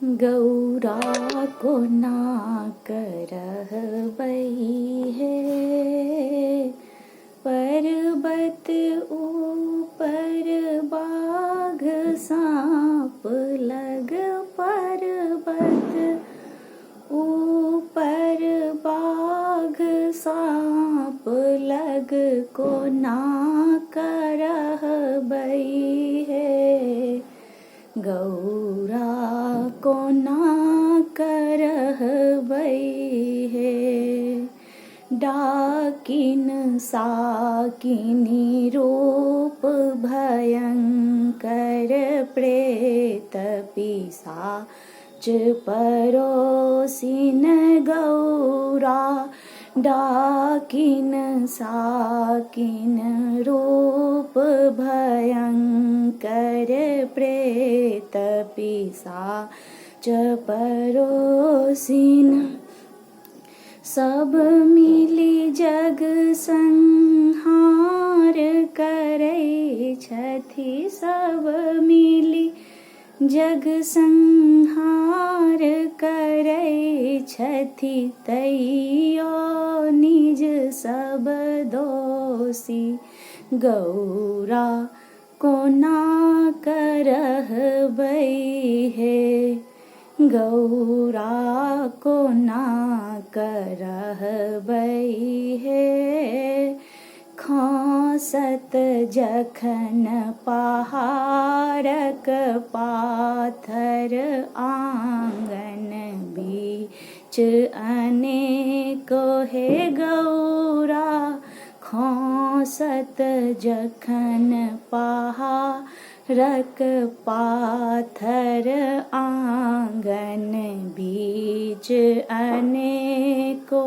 गौरा को ना करहबै है, पर्वत ऊपर बाघ सांप लग, पर्वत ऊपर बाघ सांप लग को ना करहबै है, गौरा को ना करहबै है। डाकिन साकिनी रूप भयंकर, प्रेत पिशाच परोसिन गौरा, डाकिन साकिन रूप भयंकर, प्रेत पिशाच परोसिन, सब मिली जग संहार करै छथि, सब मिली जग संहार करै छथि, तैयो निज सब दोषी, गौरा को ना करहबै है, गौरा को ना करहबै है। खसत जखन पहाड़क पाथर, आंगन बीच अनेको हे गौरा, खसत जखन पहाड़क पाथर, आंगन बीच अनेको,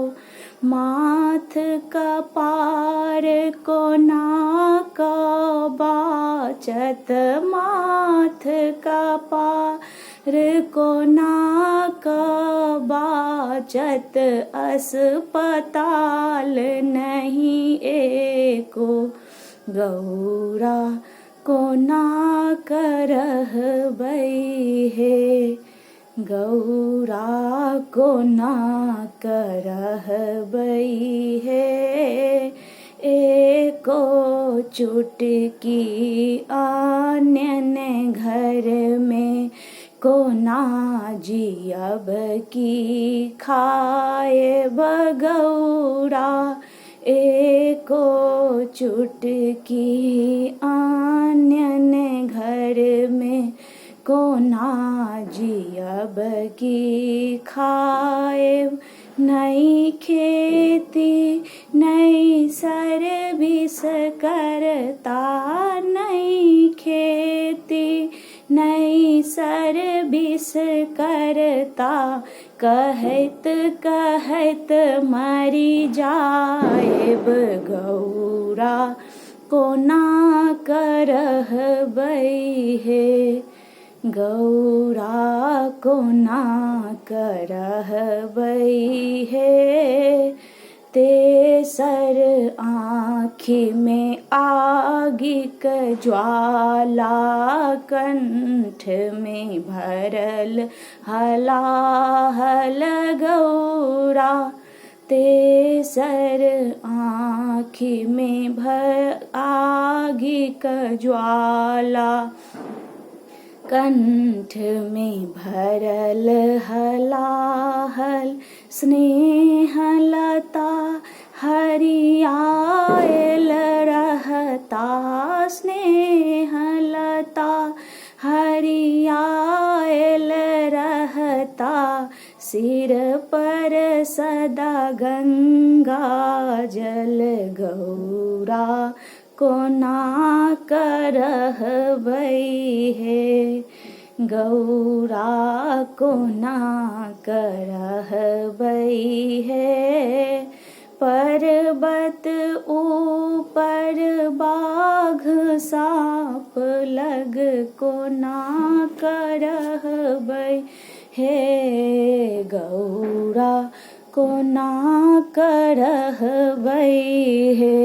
माथ कपार को नाक बाचत, माथ कपार को नाक बाचत, अस्पताल नहीं एको, गौरा को ना करहबै है, गौरा को ना करहबै है। एको चुटकी आन्यन घर में को ना जियब की खाएब गौरा, एको चुटकी आन्यन घर में को ना जियब की खाएब, नई खेती नई सर्विस करता, नई खेती नई सर्विस करता, कहत कहत मरी जाएब, गौरा को ना करहबै है, गौरा को ना करहबै है। तेसर आँखि में आगिक ज्वाला, कंठ में भरल हलाहल गौरा, तेसर आँखि में आगिक ज्वाला, कंठ में भरल हलाहल, स्नेहलता हरियायल रहता, स्नेहलता हरियायल रहता, सिर पर सदा गंगा जल, गौरा को ना करहबै है, गौरा को ना करहबै है। पर्वत ऊपर बाघ सांप लग को ना करहबै है, गौरा को ना करहबै है।